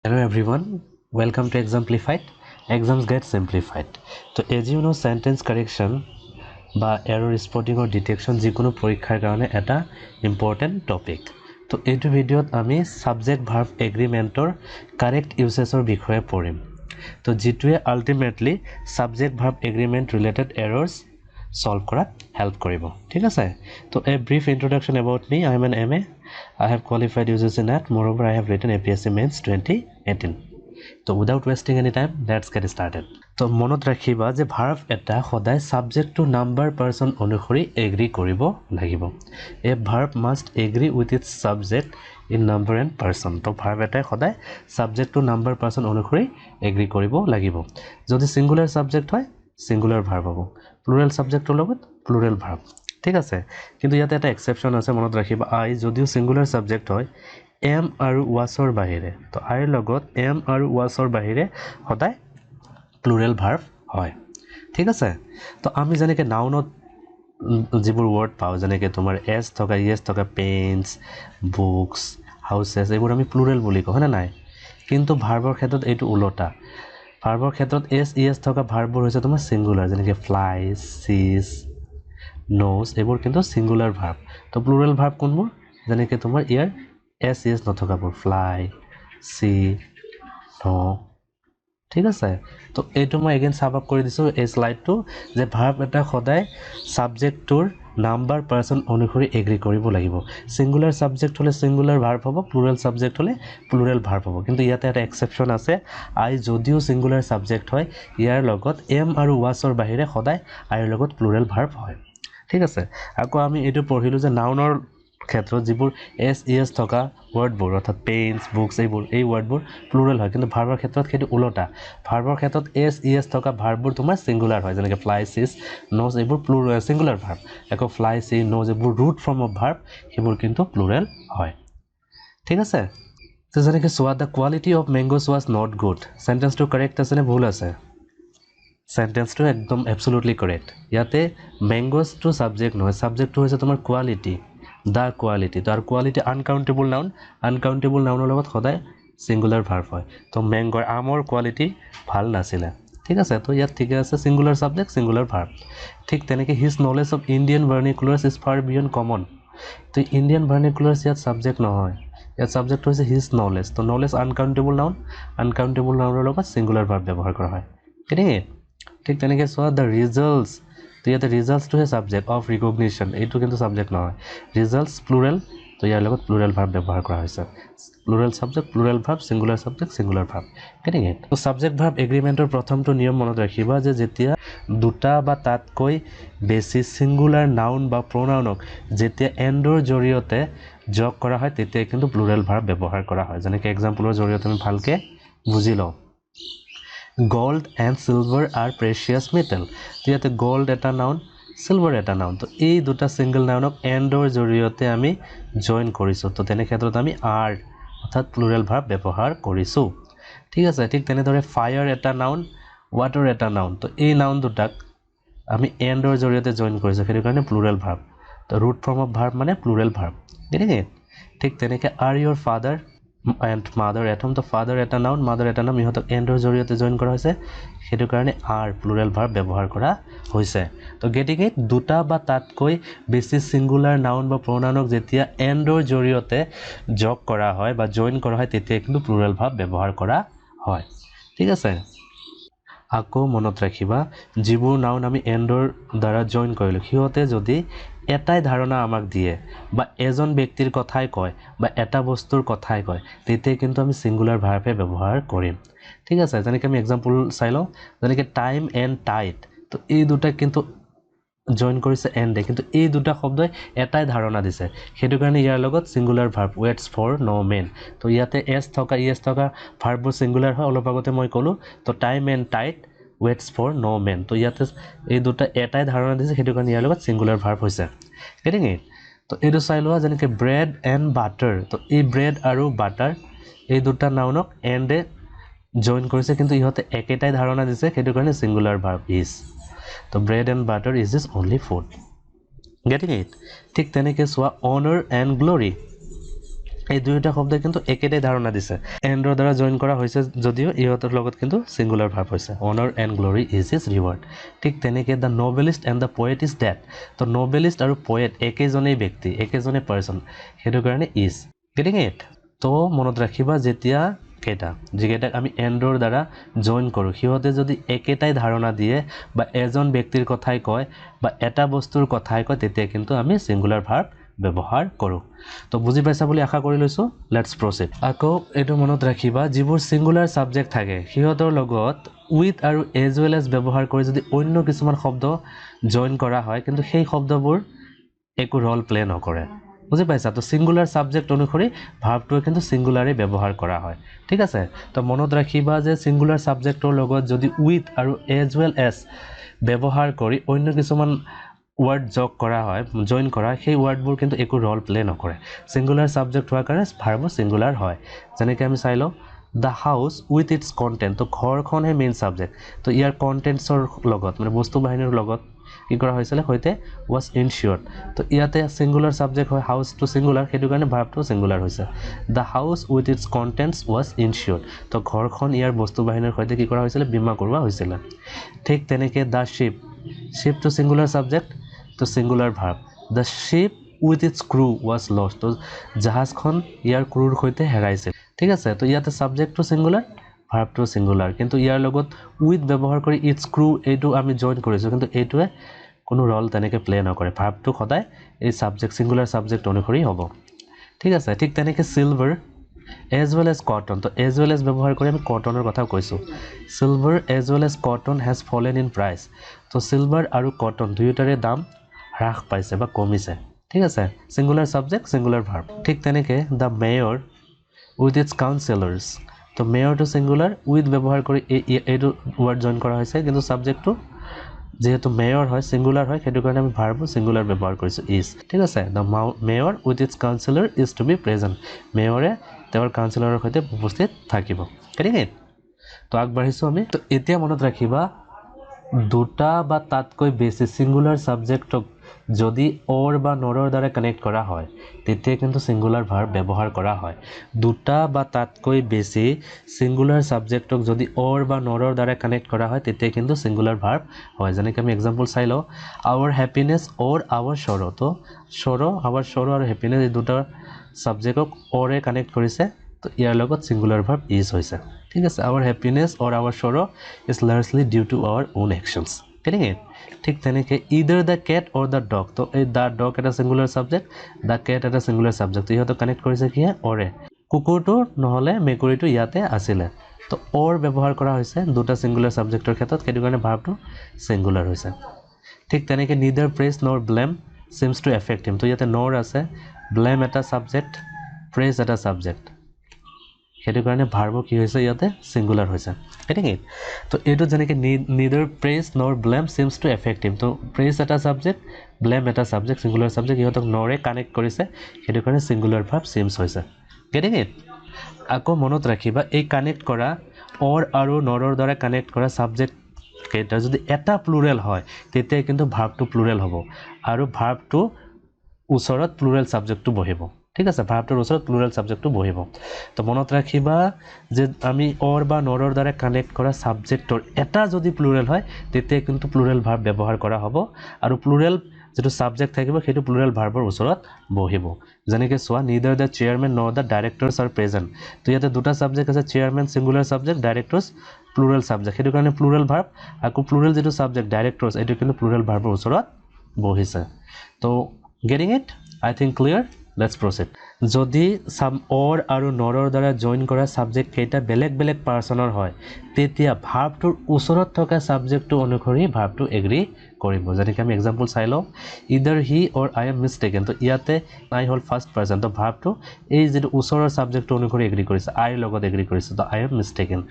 Hello everyone, welcome to Exemplified. Exams get simplified. So as you know, sentence correction বা error spotting or detection যিকোনো পৰীক্ষাৰ কাৰণে এটা important topic. তো এইটো ভিডিঅ'ত আমি subject verb agreementৰ correct usageৰ বিষয়ে পঢ়িম। তো যিটোৱে ultimately subject verb agreement related errors solve কৰাত help কৰিব। ঠিক আছে? তো a brief introduction about me. I am an MA. I have qualified UGC NET. Moreover, I have written APSC Mains 2018. So without wasting any time, let's get started. So মনত ৰাখিবা যে verb এটা সদায় subject to number person অনুসৰি agree কৰিব লাগিব। A verb must agree with its subject in number and person. তো verb এটা সদায় subject to number person অনুসৰি agree কৰিব লাগিব। যদি singular subject হয় singular verb হ'ব, plural subjectৰ লগত plural verb। ঠিক আছে, কিন্তু ইয়াতে এটা এক্সেপশ্যন আছে, মনত ৰাখিবা। আই যদিও সিঙ্গুলাৰ সাবজেক্ট হয় এম আৰু ওয়াছৰ বাহিৰে, তো আইৰ লগত এম আৰু ওয়াছৰ বাহিৰে সদায় প্লুৰেল ভাৰ্ব হয়। ঠিক আছে, তো আমি যেনেকৈ নাউনত যিবোৰ ৱৰ্ড পাওঁ, যেনেকৈ তোমাৰ এছ থকা ইয়েছ থকা পেইন্টছ, বুকছ, হাউচেছ, এইবোৰ আমি প্লুৰেল বুলি কওঁ, হয়নে নাই? কিন্তু ভাৰ্বৰ ক্ষেত্ৰত এইটো ওলোটা। ভাৰ্বৰ ক্ষেত্ৰত এছ ইয়েছ থকা ভাৰ্ববোৰ হৈছে তোমাৰ ছিংগুলাৰ, যেনেকৈ ফ্লাইজ, চিজ, নোজ, এইবোৰ কিন্তু সিঙ্গুলাৰ ভাৰ্ব। তো প্লুৰেল ভাৰ্ব কোনবোৰ? যেনেকৈ তোমাৰ ইয়াৰ এছ ইয়েছ নথকাবোৰ, ফ্লাই, চি, নো। ঠিক আছে, তো এইটো মই এগেইন চাব আপ কৰি দিছোঁ এই শ্লাইডটো, যে ভাৰ্ব এটা সদায় ছাবজেক্টটোৰ নাম্বাৰ পাৰ্চন অনুসৰি এগ্ৰি কৰিব লাগিব। সিঙ্গুলাৰ ছাবজেক্ট হ'লে সিঙ্গুলাৰ ভাৰ্ব হ'ব, প্লুৰেল ছাবজেক্ট হ'লে প্লুৰেল ভাৰ্ব হ'ব। কিন্তু ইয়াতে এটা এক্সেপশ্যন আছে, আই যদিও সিঙ্গুলাৰ ছাবজেক্ট হয় ইয়াৰ লগত এম আৰু ওৱাছৰ বাহিৰে সদায় আইৰ লগত প্লুৰেল ভাৰ্ব হয়। ঠিক আছে, আকৌ আমি এইটো পঢ়িলোঁ যে নাউনৰ ক্ষেত্ৰত যিবোৰ এছ ইয়েছ থকা ৱৰ্ডবোৰ, অৰ্থাৎ পেইন্টছ, বুকছ, এই ৱৰ্ডবোৰ প্লুৰেল হয়, কিন্তু ভাৰ্বৰ ক্ষেত্ৰত সেইটো ওলোটা। ভাৰ্বৰ ক্ষেত্ৰত এছ ইয়েছ থকা ভাৰ্ববোৰ তোমাৰ ছিংগুলাৰ হয়, যেনেকৈ ফ্লাই, চিজ, নোজ, এইবোৰ ছিংগুলাৰ ভাৰ্ব। আকৌ ফ্লাই, চি, নোজ, এইবোৰ ৰুট ফৰ্ম অফ ভাৰ্ব, সেইবোৰ কিন্তু প্লুৰেল হয়। ঠিক আছে, তো যেনেকৈ চোৱা, the quality of mangoes was not good. চেণ্টেন্সটো কাৰেক্ট আছেনে ভুল আছে? চেণ্টেন্সটো একদম এবছলুটলি কাৰেক্ট। ইয়াতে মেংগোজটো ছাবজেক্ট নহয়, ছাবজেক্টটো হৈছে তোমাৰ কোৱালিটি, দ্য কোৱালিটি। তো আৰু কোৱালিটি আনকাউণ্টেবল নাউন, আনকাউণ্টেবল নাউনৰ লগত সদায় ছিংগুলাৰ ভাৰ্ব হয়। তো মেংগৰ, আমৰ কোৱালিটি ভাল নাছিলে। ঠিক আছে, তো ইয়াত ঠিকে আছে, ছিংগুলাৰ ছাবজেক্ট ছিংগুলাৰ ভাৰ্ব। ঠিক তেনেকৈ his knowledge of Indian vernaculars is far beyond common. তো ইণ্ডিয়ান ভাৰ্নিকুলাৰ্ছ ইয়াত ছাবজেক্ট নহয়, ইয়াত ছাবজেক্ট হৈছে হিজ নলেজ। তো নলেজ আনকাউণ্টেবল নাউন, আনকাউণ্টেবল নাউনৰ লগত ছিংগুলাৰ ভাৰ্ব ব্যৱহাৰ কৰা হয়। ঠিক ঠিক তেনেকৈ চোৱা, দ্য ৰিজাল্টছ, তো ইয়াতে ৰিজাল্টছটোহে ছাবজেক্ট অফ ৰিকগনিশ্যন, এইটো কিন্তু ছাবজেক্ট নহয়। ৰিজাল্টছ প্লুৰেল, তো ইয়াৰ লগত প্লুৰেল ভাৰ্ব ব্যৱহাৰ কৰা হৈছে। Plural subject, plural verb, singular subject, singular verb. কেনেকৈ? তো ছাবজেক্ট ভাৰ্ব এগ্ৰিমেণ্টৰ প্ৰথমটো নিয়ম মনত ৰাখিবা, যে যেতিয়া দুটা বা তাতকৈ বেছি ছিংগুলাৰ নাউন বা প্ৰনাউনক যেতিয়া এণ্ডৰ জৰিয়তে যোগ কৰা হয় তেতিয়া কিন্তু প্লুৰেল ভাৰ্ব ব্যৱহাৰ কৰা হয়। যেনেকৈ এক্সাম্পলৰ জৰিয়তে আমি ভালকৈ বুজি লওঁ। Gold and silver R precious metal. তো ইয়াতে গল্ড এটা নাউন, চিলভাৰ এটা নাউন, তো এই দুটা ছিংগল নাউনক এণ্ডৰ জৰিয়তে আমি জইন কৰিছোঁ। তো তেনে ক্ষেত্ৰত আমি আৰ অৰ্থাৎ প্লুৰেল ভাৰ্ব ব্যৱহাৰ কৰিছোঁ। ঠিক আছে, ঠিক তেনেদৰে ফায়াৰ এটা নাউন, ৱাটাৰ এটা নাউন, তো এই নাউন দুটাক আমি এণ্ডৰ জৰিয়তে জইন কৰিছোঁ, সেইটো কাৰণে প্লুৰেল ভাৰ্ব। তো ৰুট ফৰ্ম অফ ভাৰ্ব মানে প্লুৰেল ভাৰ্ব। ঠিক তেনেকৈ are your father and mother at home, তো ফাদাৰ এটা নাউন, মাদাৰ এটা নাম, ইহঁতক এণ্ডৰ জৰিয়তে জইন কৰা হৈছে, সেইটো কাৰণে আৰ প্লুৰেল ভাৰ্ব ব্যৱহাৰ কৰা হৈছে। তো গেটিং ইট, দুটা বা তাতকৈ বেছি ছিংগুলাৰ নাউন বা প্ৰনাউনক যেতিয়া এণ্ডৰ জৰিয়তে যোগ কৰা হয় বা জইন কৰা হয় তেতিয়া কিন্তু প্লুৰেল ভাৰ্ব ব্যৱহাৰ কৰা হয়। ঠিক আছে, আকৌ মনত ৰাখিবা, যিবোৰ নাউন আমি এণ্ডৰ দ্বাৰা জইন কৰিলোঁ সিহঁতে যদি এটাই ধাৰণা আমাক দিয়ে বা এজন ব্যক্তিৰ কথাই কয় বা এটা বস্তুৰ কথাই কয় তেতিয়া কিন্তু আমি ছিংগুলাৰ ভাৰ্বহে ব্যৱহাৰ কৰিম। ঠিক আছে, যেনেকৈ আমি এক্সাম্পল চাই লওঁ, যেনেকৈ টাইম এণ্ড টাইড, তো এই দুটা কিন্তু জইন কৰিছে এণ্ডে, কিন্তু এই দুটা শব্দই এটাই ধাৰণা দিছে, সেইটো কাৰণে ইয়াৰ লগত singular verb, waits for no man. তো ইয়াতে এছ থকা ইয়েছ থকা ভাৰ্ববোৰ ছিংগুলাৰ হয়, অলপ আগতে মই ক'লোঁ। তো time and tide, waits for no man, তো ইয়াতে এই দুটা এটাই ধাৰণা দিছে, সেইটো কাৰণে ইয়াৰ লগত ছিংগুলাৰ ভাৰ্ব হৈছে। ঠিক, তো এইটো চাই লোৱা, যেনেকৈ ব্ৰেড এণ্ড বাটাৰ, তো এই ব্ৰেড আৰু বাটাৰ এই দুটা নাউনক এণ্ডে জইন কৰিছে, কিন্তু ইহঁতে একেটাই ধাৰণা দিছে, সেইটো কাৰণে ছিংগুলাৰ ভাৰ্ব ইজ। তো bread and butter is only food. Getting it? ঠিক তেনেকৈ চোৱা, অনাৰ এণ্ড গ্লৰি, এই দুয়োটা শব্দ কিন্তু একেটাই ধাৰণা দিছে এণ্ডৰ দ্বাৰা জইন কৰা হৈছে যদিও ইহঁতৰ লগত কিন্তু সিঙ্গুলাৰ ভাৰ্ব হৈছে honour and glory is his reward ঠিক তেনেকৈ the novelist and the poet is dead তো নভেলিষ্ট আৰু পয়েট একেজনেই ব্যক্তি একেজনেই পাৰ্চন সেইটো কাৰণে ইজ গেটিং ইট তো মনত ৰাখিবা যেতিয়া কেইটা যিকেইটাক আমি এণ্ডৰ দ্বাৰা জইন কৰোঁ সিহঁতে যদি একেটাই ধাৰণা দিয়ে বা এজন ব্যক্তিৰ কথাই কয় বা এটা বস্তুৰ কথাই কয় তেতিয়া কিন্তু আমি সিঙ্গুলাৰ ভাৰ্ব ব্যৱহাৰ কৰোঁ তো বুজি পাইছা বুলি আশা কৰি লৈছোঁ লেটছ প্ৰচিড আকৌ এইটো মনত ৰাখিবা যিবোৰ সিঙ্গুলাৰ সাবজেক্ট থাকে সিহঁতৰ লগত উইথ আৰু এজ ৱেল এজ ব্যৱহাৰ কৰি যদি অন্য কিছুমান শব্দ জইন কৰা হয় কিন্তু সেই শব্দবোৰ একো ৰল প্লে নকৰে বুজি পাইছা তো সিঙ্গুলাৰ সাবজেক্ট অনুসৰি ভাৰ্বটোৱে কিন্তু সিঙ্গুলাৰে ব্যৱহাৰ কৰা হয় ঠিক আছে তো মনত ৰাখিবা যে সিঙ্গুলাৰ সাবজেক্টৰ লগত যদি উইথ আৰু এজ ৱেল এজ ব্যৱহাৰ কৰি অন্য কিছুমান ওয়াৰ্ড যোগ কৰা হয় জয়েন কৰা সেই ওয়াৰ্ডবোৰ কিন্তু একো ৰোল প্লে নকৰে সিঙ্গুলাৰ সাবজেক্ট হোৱাৰ কাৰণে ভাৰ্বো সিঙ্গুলাৰ হয় যেনেকৈ আমি চাই লওঁ the house with it's content তো ঘৰখনহে মেইন সাবজেক্ট তো ইয়াৰ কণ্টেণ্টছৰ লগত মানে বস্তু বাহিনীৰ লগত কি কৰা হৈছিলে সৈতে ৱাজ ইনচিয়ৰ্ড তো ইয়াতে সিঙ্গুলাৰ সাবজেক্ট হয় হাউচ টু সিঙ্গুলাৰ সেইটো কাৰণে ভাৰ্বটো সিঙ্গুলাৰ হৈছে the house with its contents was insured তো ঘৰখন ইয়াৰ বস্তু বাহিনীৰ সৈতে কি কৰা হৈছিলে বীমা কৰোৱা হৈছিলে ঠিক তেনেকৈ the ship ship to singular subject তো singular verb the ship with its crew was lost তো জাহাজখন ইয়াৰ ক্ৰুৰ সৈতে হেৰাইছিল ঠিক আছে তো ইয়াতে সাবজেক্টটো সিঙ্গুলাৰ ভাৰ্বটো সিঙ্গুলাৰ কিন্তু ইয়াৰ লগত উইথ ব্যৱহাৰ কৰি ইটস ক্ৰু এইটো আমি জইন কৰিছোঁ কিন্তু এইটোৱে কোনো ৰল তেনেকৈ প্লে নকৰে ভাৰ্বটো সদায় এই সাবজেক্ট সিঙ্গুলাৰ সাবজেক্ট অনুসৰি হ'ব ঠিক আছে ঠিক তেনেকৈ silver as well as cotton তো এজ ৱেল এজ ব্যৱহাৰ কৰি আমি কটনৰ কথা কৈছোঁ silver as well as cotton has fallen in price তো সিলভাৰ আৰু কটন দুয়োটাৰে দাম হ্ৰাস পাইছে বা কমিছে ঠিক আছে সিঙ্গুলাৰ সাবজেক্ট সিঙ্গুলাৰ ভাৰ্ব ঠিক তেনেকৈ দ্য মেয়ৰ উইথ ইটস কাউন্সিলাৰ্ছ তো মেয়ৰটো সিঙ্গুলাৰ উইথ ব্যৱহাৰ কৰি এইটো ৱৰ্ড জইন কৰা হৈছে কিন্তু সাবজেক্টটো যেহেতু মেয়ৰ হয় সিঙ্গুলাৰ হয় সেইটো কাৰণে আমি ভাৰ্বো সিঙ্গুলাৰ ব্যৱহাৰ কৰিছোঁ ইজ ঠিক আছে the mayor with its councillor is to be present মেয়ৰে তেওঁৰ কাউন্সিলৰৰ সৈতে উপস্থিত থাকিব ঠিক আছে তো আগবাঢ়িছোঁ আমি তো এতিয়া মনত ৰাখিবা দুটা বা তাতকৈ বেছি সিঙ্গুলাৰ সাবজেক্টক যদি অৰ বা নৰৰ দ্বাৰা কানেক্ট কৰা হয় তেতিয়া কিন্তু সিঙ্গুলাৰ ভাৰ্ব ব্যৱহাৰ কৰা হয় দুটা বা তাতকৈ বেছি সিঙ্গুলাৰ সাবজেক্টক যদি অৰ বা নৰৰ দ্বাৰা কানেক্ট কৰা হয় তেতিয়া কিন্তু সিঙ্গুলাৰ ভাৰ্ব হয় যেনেকৈ আমি এক্সাম্পল চাই লওঁ আৱাৰ হেপিনেছ অৰ আৱাৰ সৰো তো সৰো আৱাৰ সৰো আৰু হেপিনেছ এই দুটা সাবজেক্টক অৰে কানেক্ট কৰিছে তো ইয়াৰ লগত সিঙ্গুলাৰ ভাৰ্ব ইজ হৈছে ঠিক আছে our happiness or our sorrow is largely due to our own actions getting it ঠিক তেনেকৈ either the cat or the dog তো এই দ্য ডগ এটা সিঙ্গুলাৰ সাবজেক্ট দ্য কেট এটা সিঙ্গুলাৰ সাবজেক্ট ইহঁতক কানেক্ট কৰিছে কি অৰে কুকুৰটো নহ'লে মেকুৰীটো ইয়াতে আছিলে তো অৰ ব্যৱহাৰ কৰা হৈছে দুটা সিঙ্গুলাৰ সাবজেক্টৰ ক্ষেত্ৰত সেইটো কাৰণে ভাৰ্বটো সিঙ্গুলাৰ হৈছে ঠিক তেনেকৈ নিদাৰ প্ৰেজ নৰ ব্লেম সিমছ টু এফেক্ট হিম তো ইয়াতে নৰ আছে ব্লেম এটা সাবজেক্ট প্ৰেজ এটা সাবজেক্ট সেইটো কাৰণে ভাৰ্বো কি হৈছে ইয়াতে সিঙ্গুলাৰ হৈছে ঠিক আছে তো এইটো যেনেকৈ নিদাৰ প্ৰেজ নৰ ব্লেম সিমছ টু এফেক্ট হিম তো প্ৰেজ এটা সাবজেক্ট ব্লেম এটা সাবজেক্ট সিঙ্গুলাৰ সাবজেক্ট ইহঁতক নৰে কানেক্ট কৰিছে সেইটো কাৰণে সিঙ্গুলাৰ ভাৰ্ব সিমছ হৈছে গেটিং ইট আকৌ মনত ৰাখিবা এই কানেক্ট কৰা অৰ আৰু নৰৰ দ্বাৰা কানেক্ট কৰা সাবজেক্ট কেইটা যদি এটা প্লুৰেল হয় তেতিয়া কিন্তু ভাৰ্বটো প্লুৰেল হ'ব আৰু ভাৰ্বটো ওচৰত প্লুৰেল সাবজেক্টটো বহিব ঠিক আছে ভাৰ্বটোৰ ওচৰত প্লুৰেল সাবজেক্টটো বহিব তো মনত ৰাখিবা যে আমি অৰ বা নৰৰ দ্বাৰা কানেক্ট কৰা সাবজেক্টৰ এটা যদি প্লুৰেল হয় তেতিয়া কিন্তু প্লুৰেল ভাৰ্ব ব্যৱহাৰ কৰা হ'ব আৰু প্লুৰেল যেটো সাবজেক্ট থাকিব সেইটো প্লুৰেল ভাৰ্বৰ ওচৰত বহিব যেনেকৈ চোৱা নিদাৰ দ্য চেয়াৰমেন নৰ দ্য ডাইৰেক্টৰ্ছ আৰ প্ৰেজেণ্ট তো ইয়াতে দুটা সাবজেক্ট আছে chairman singular subject directors plural subject সেইটো কাৰণে প্লুৰেল ভাৰ্ব আকৌ প্লুৰেল যেটো সাবজেক্ট ডাইৰেক্টৰ্ছ এইটো কিন্তু প্লুৰেল ভাৰ্বৰ ওচৰত বহিছে তো getting it I think clear let's proceed যদি অৰ আৰু নৰৰ দ্বাৰা জইন কৰা সাবজেক্ট কেইটা বেলেগ বেলেগ পাৰ্চনৰ হয় তেতিয়া ভাৰ্বটোৰ ওচৰত থকা সাবজেক্টটো অনুসৰি ভাৰ্বটো এগ্ৰি কৰিব যেনেকৈ আমি এক্সাম্পল চাই লওঁ ইদাৰ হি অৰ আই এম মিষ্টেকেন তো ইয়াতে আই হ'ল ফাৰ্ষ্ট পাৰ্চন তো ভাৰ্বটো এই যিটো ওচৰৰ সাবজেক্টটো অনুসৰি এগ্ৰি কৰিছে আইৰ লগত এগ্ৰি কৰিছে তো আই এম মিষ্টেকেন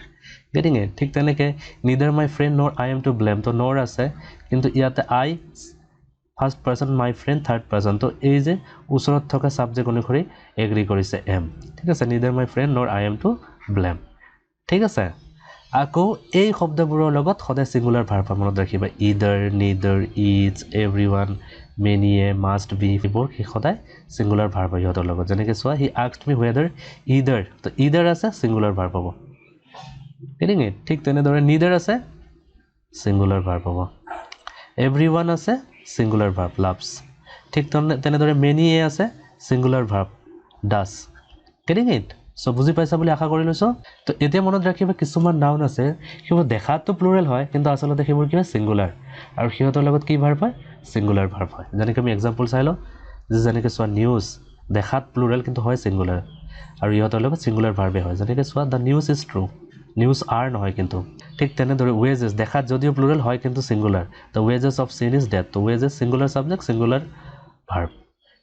গেটিং ইট ঠিক তেনেকৈ নিদাৰ মাই ফ্ৰেণ্ড নৰ আই এম টু ব্লেম তো নৰ আছে কিন্তু ইয়াতে I first person my friend third person তো এই যে ওচৰত থকা সাবজেক্ট অনুসৰি এগ্ৰি কৰিছে এম ঠিক আছে নিদাৰ মাই ফ্ৰেণ্ড নৰ আই এম টু ব্লেম ঠিক আছে আকৌ এই শব্দবোৰৰ লগত সদায় সিঙ্গুলাৰ ভাৰ্ব মনত ৰাখিবা either neither is everyone many a, must be, এইবোৰ কি সদায় singular verb হয় ইহঁতৰ লগত যেনেকৈ চোৱা he asked me whether either তো either আছে singular verb হ'ব getting it ঠিক তেনেদৰে neither আছে singular verb হ'ব everyone আছে singular verb loves ঠিক তেনেদৰে many a আছে singular verb does getting it so বুজি পাইছা বুলি আশা কৰি লৈছো তো এতিয়া মনত ৰাখিবা কিছুমান নাউন আছে কিবা দেখাতো প্লুৰেল হয় কিন্তু আসলতে সেইবোৰ কিবা সিঙ্গুলাৰ আৰু সিহঁতৰ লগত কি ভাৰ্ব হয় সিঙ্গুলাৰ ভাৰ্ব হয় যেনেকৈ আমি এক্সাম্পল চাই লওঁ যেনেকৈ চোৱা নিউজ দেখাত প্লুৰেল কিন্তু হয় সিঙ্গুলাৰ আৰু ইহঁতৰ লগত সিঙ্গুলাৰ ভাৰ্বে হয় যেনেকৈ চোৱা the news is true news R নহয় কিন্তু ঠিক তেনেদৰে ৱেজেছ দেখাত যদিও প্লুৰেল হয় কিন্তু সিঙ্গুলাৰ দ্য ৱেজেছ অফ চিন ইজ ডেথ তো wages singular subject singular verb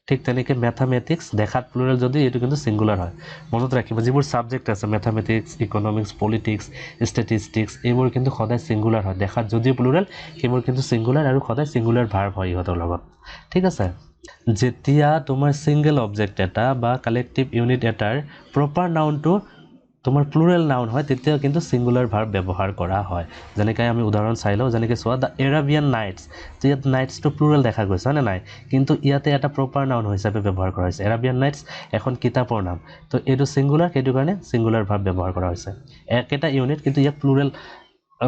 ঠিক তেনেকৈ মেথামেটিক্স দেখাত প্লুৰেল যদি এইটো কিন্তু সিঙ্গুলাৰ হয় মনত ৰাখিব যিবোৰ সাবজেক্ট আছে মেথামেটিক্স ইকনমিক্স পলিটিক্স ষ্টেটিষ্টিক্স এইবোৰ কিন্তু সদায় সিঙ্গুলাৰ হয় দেখাত যদিও প্লুৰেল সেইবোৰ কিন্তু সিঙ্গুলাৰ আৰু সদায় সিঙ্গুলাৰ ভাৰ্ব হয় ইহঁতৰ লগত ঠিক আছে যেতিয়া তোমাৰ সিঙ্গেল অবজেক্ট এটা বা কালেক্টিভ ইউনিট এটাৰ প্ৰপাৰ নাউনটো তোমাৰ প্লুৰেল নাউন হয় তেতিয়া কিন্তু সিঙ্গুলাৰ ভাৰ্ব ব্যৱহাৰ কৰা হয় যেনেকৈ আমি উদাহৰণ চাই লওঁ যেনেকৈ চোৱা দ্য এৰাবিয়ান নাইটছ ইয়াত নাইটছটো প্লুৰেল দেখা গৈছে হয়নে নাই কিন্তু ইয়াতে এটা প্ৰপাৰ নাউন হিচাপে ব্যৱহাৰ কৰা হৈছে এৰাবিয়ান নাইটছ এখন কিতাপৰ নাম তো এইটো সিঙ্গুলাৰ সেইটো কাৰণে সিঙ্গুলাৰ ভাৰ্ব ব্যৱহাৰ কৰা হৈছে একেটা ইউনিট কিন্তু ইয়াত প্লুৰেল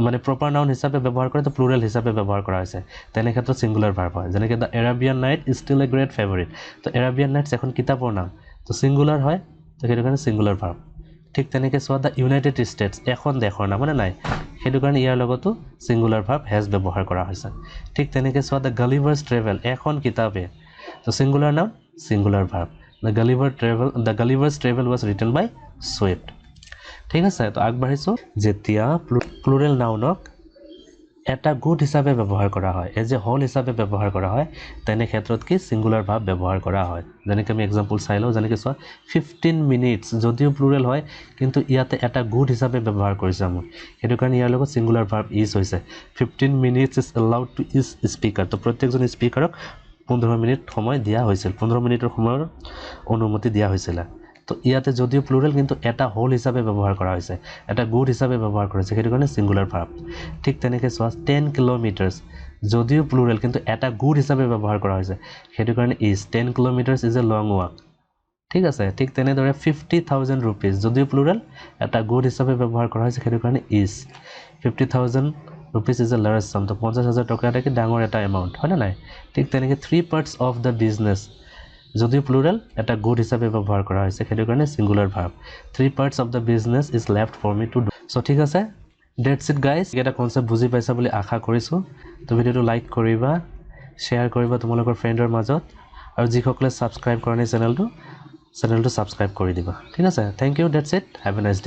মানে প্ৰপাৰ নাউন হিচাপে ব্যৱহাৰ কৰে তো প্লুৰেল হিচাপে ব্যৱহাৰ কৰা হৈছে তেনে ক্ষেত্ৰত সিঙ্গুলাৰ ভাৰ্ব হয় যেনেকৈ the Arabian night is still a great favourite তো এৰাবিয়ান নাইটছ এখন কিতাপৰ নাম তো সিঙ্গুলাৰ হয় তো সেইটো কাৰণে সিঙ্গুলাৰ ভাৰ্ব ঠিক তেনেকৈ চোৱা দ্য ইউনাইটেড ষ্টেটছ এখন দেশৰ নাম মানে নাই সেইটো কাৰণে ইয়াৰ লগতো সিঙ্গুলাৰ ভাৰ্ব হেজ ব্যৱহাৰ কৰা হৈছে ঠিক তেনেকৈ চোৱা দ্য গালিভাৰ্ছ ট্ৰেভেল এখন কিতাপে তো singular noun singular verb the Gulliver's travel was written by Swift ঠিক আছে তো আগবাঢ়িছোঁ যেতিয়া প্লুৰেল নাউনক এটা গুড হিচাপে ব্যৱহাৰ কৰা হয় এজ এ হোল হিচাপে ব্যৱহাৰ কৰা হয় তেনে ক্ষেত্ৰত কি সিঙ্গুলাৰ ভাৰ্ব ব্যৱহাৰ কৰা হয় যেনেকৈ আমি এক্সাম্পল চাই লওঁ যেনেকৈ চোৱা 15 মিনিটছ যদিও প্লুৰেল হয় কিন্তু ইয়াতে এটা গুড হিচাপে ব্যৱহাৰ কৰিছে আমি সেইটো কাৰণে ইয়াৰ লগত সিঙ্গুলাৰ ভাৰ্ব ইজ হৈছে 15 minutes is allowed two is speaker তো প্ৰত্যেকজন স্পিকাৰক 15 মিনিট সময় দিয়া হৈছিল 15 মিনিটৰ সময়ৰ অনুমতি দিয়া হৈছিল তো ইয়াতে যদিও প্লুৰেল কিন্তু এটা হোল হিচাপে ব্যৱহাৰ কৰা হৈছে এটা গুড হিচাপে ব্যৱহাৰ কৰা হৈছে সেইটো কাৰণে সিঙ্গুলাৰ ভাৰ্ব ঠিক তেনেকৈ চোৱা 10 কিলোমিটাৰ্ছ যদিও প্লুৰেল কিন্তু এটা গুড হিচাপে ব্যৱহাৰ কৰা হৈছে সেইটো কাৰণে is 10 kilometres is a long walk ঠিক আছে ঠিক তেনেদৰে 50,000 ৰুপিজ যদিও প্লুৰেল এটা গুড হিচাপে ব্যৱহাৰ কৰা হৈছে সেইটো কাৰণে is 50,000 rupees is a large চাম তো 50,000 টকা এটা কি ডাঙৰ এটা এমাউণ্ট হয়নে নাই ঠিক তেনেকৈ 3 পাৰ্টছ অফ দ্য বিজনেছ যদিও প্লুৰেল এটা গুড হিচাপে ব্যৱহাৰ কৰা হৈছে সেইটো কাৰণে singular verb 3 parts of the business is left for me to do so' ঠিক আছে ডেটছ ইট গাইজ এটা কনচেপ্ট বুজি পাইছা বুলি আশা কৰিছোঁ তো ভিডিঅ'টো লাইক কৰিবা শ্বেয়াৰ কৰিবা তোমালোকৰ ফ্ৰেণ্ডৰ মাজত আৰু যিসকলে ছাবস্ক্ৰাইব কৰা নাই চেনেলটো ছাবস্ক্ৰাইব কৰি দিবা ঠিক আছে thank you that's it have a nice day